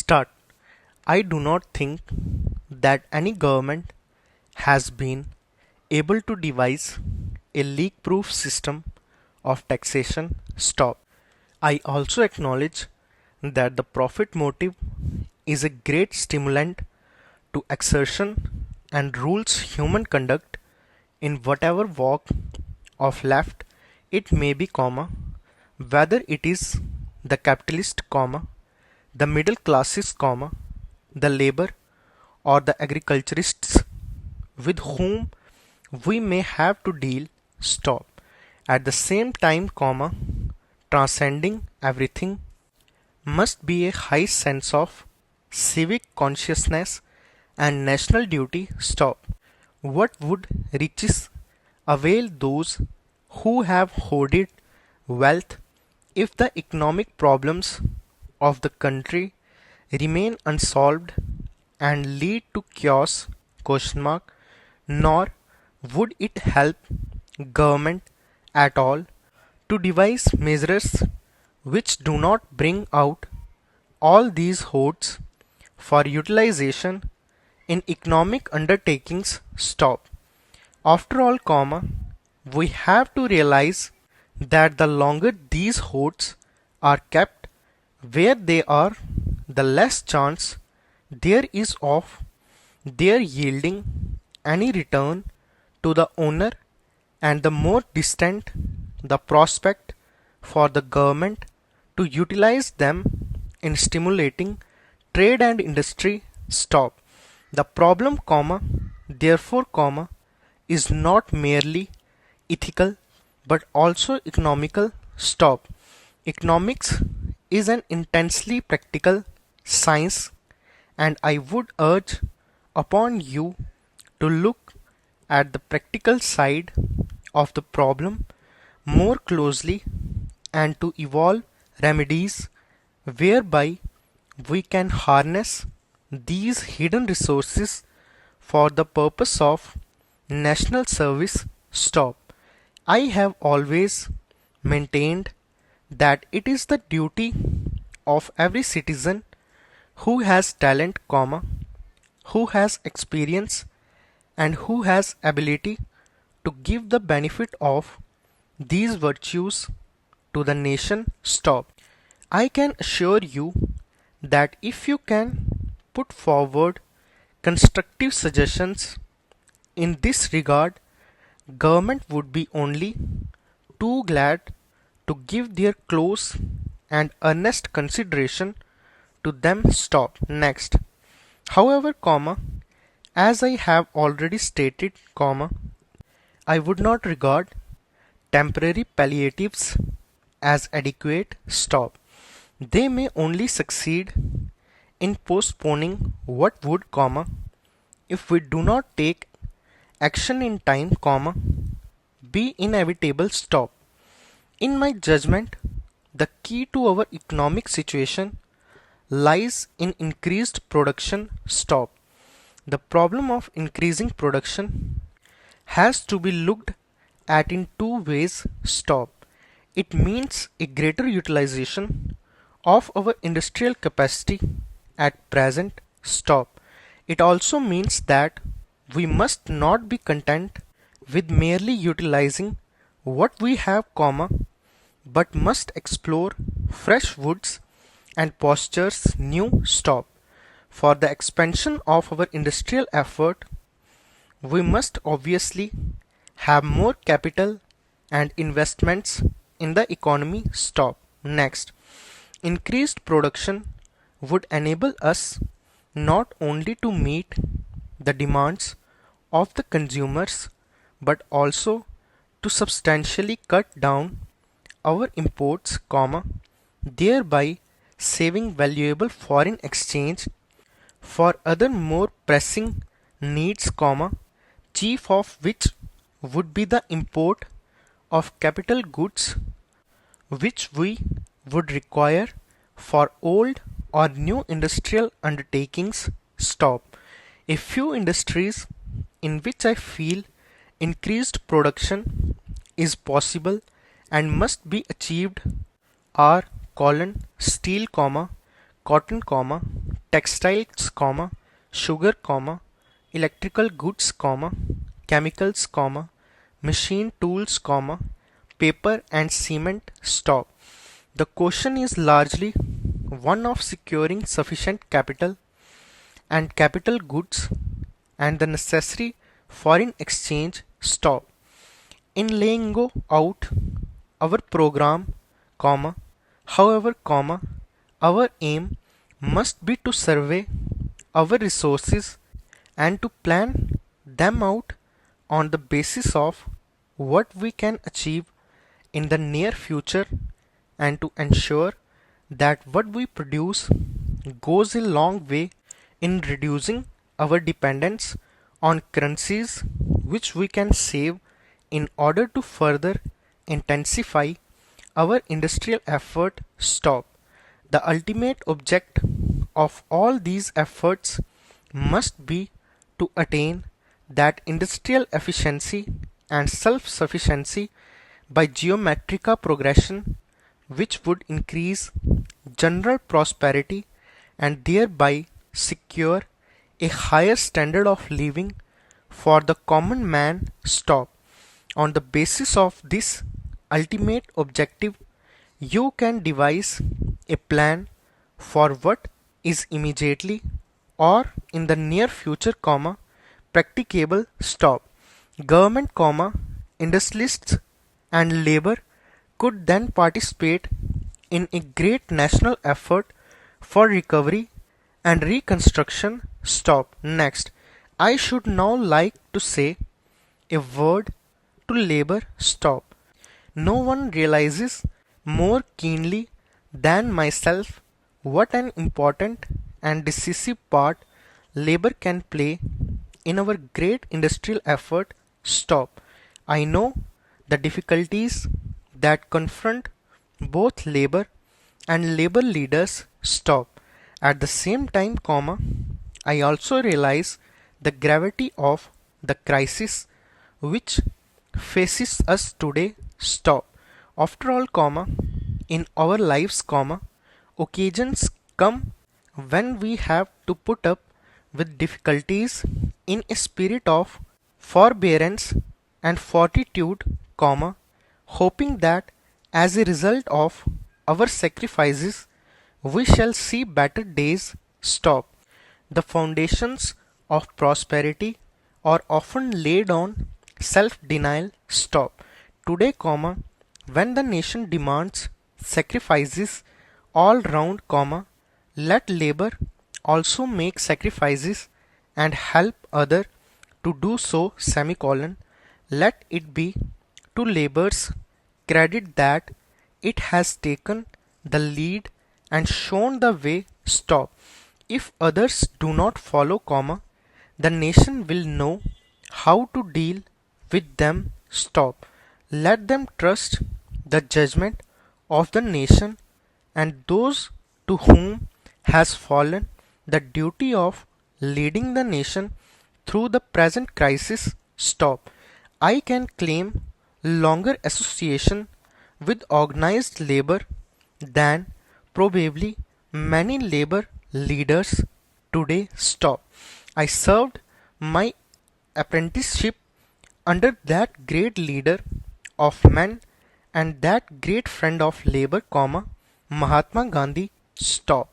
Start. I do not think that any government has been able to devise a leak-proof system of taxation. Stop. I also acknowledge that the profit motive is a great stimulant to exertion and rules human conduct in whatever walk of left it may be, whether it is the capitalist, the middle classes, the labor or the agriculturists with whom we may have to deal. Stop. At the same time, transcending everything must be a high sense of civic consciousness and national duty. Stop. What would riches avail those who have hoarded wealth if the economic problems of the country remain unsolved and lead to chaos? Question mark. Nor would it help government at all to devise measures which do not bring out all these hoards for utilization in economic undertakings. Stop. After all, we have to realize that the longer these hoards are kept where they are, the less chance there is of their yielding any return to the owner, and the more distant the prospect for the government to utilize them in stimulating trade and industry. Stop. The problem, therefore, is not merely ethical but also economical. Stop. Economics is an intensely practical science, and I would urge upon you to look at the practical side of the problem more closely and to evolve remedies whereby we can harness these hidden resources for the purpose of national service. Stop. I have always maintained that it is the duty of every citizen who has talent, who has experience and who has ability to give the benefit of these virtues to the nation. Stop. I can assure you that if you can put forward constructive suggestions in this regard, government would be only too glad to give their close and earnest consideration to them. Stop. Next. However, as I have already stated, I would not regard temporary palliatives as adequate. Stop. They may only succeed in postponing what would, if we do not take action in time, be inevitable. Stop. In my judgment, the key to our economic situation lies in increased production. Stop. The problem of increasing production has to be looked at in two ways. Stop. It means a greater utilization of our industrial capacity at present. Stop. It also means that we must not be content with merely utilizing what we have, but must explore fresh woods and postures new. Stop. For the expansion of our industrial effort, we must obviously have more capital and investments in the economy. Stop. Next. Increased production would enable us not only to meet the demands of the consumers but also to substantially cut down our imports, thereby saving valuable foreign exchange for other more pressing needs, chief of which would be the import of capital goods which we would require for old or new industrial undertakings. Stop. A few industries in which I feel increased production is possible and must be achieved are steel, cotton, textiles, sugar, electrical goods, chemicals, machine tools, paper and cement. Stop. The question is largely one of securing sufficient capital and capital goods and the necessary foreign exchange. Stop. In laying out our program, however, our aim must be to survey our resources and to plan them out on the basis of what we can achieve in the near future and to ensure that what we produce goes a long way in reducing our dependence on currencies which we can save in order to further intensify our industrial effort. Stop. The ultimate object of all these efforts must be to attain that industrial efficiency and self-sufficiency by geometrical progression which would increase general prosperity and thereby secure a higher standard of living for the common man. Stop. On the basis of this ultimate objective, you can devise a plan for what is immediately or in the near future, practicable. Stop. Government, industrialists and labor could then participate in a great national effort for recovery and reconstruction. Stop. Next, I should now like to say a word to labor. Stop. No one realizes more keenly than myself what an important and decisive part labor can play in our great industrial effort. Stop. I know the difficulties that confront both labor and labor leaders. Stop. At the same time, I also realize the gravity of the crisis which faces us today. Stop. After all, in our lives, occasions come when we have to put up with difficulties in a spirit of forbearance and fortitude, hoping that as a result of our sacrifices we shall see better days. Stop. The foundations of prosperity are often laid on self-denial. Stop. Today, when the nation demands sacrifices all round, let labor also make sacrifices and help other to do so, semicolon. Let it be to labor's credit that it has taken the lead and shown the way. Stop. If others do not follow, the nation will know how to deal with them. Stop. Let them trust the judgment of the nation and those to whom has fallen the duty of leading the nation through the present crisis. Stop. I can claim longer association with organized labor than probably many labor leaders today. Stop. I served my apprenticeship under that great leader of men and that great friend of labor, Mahatma Gandhi. Stop.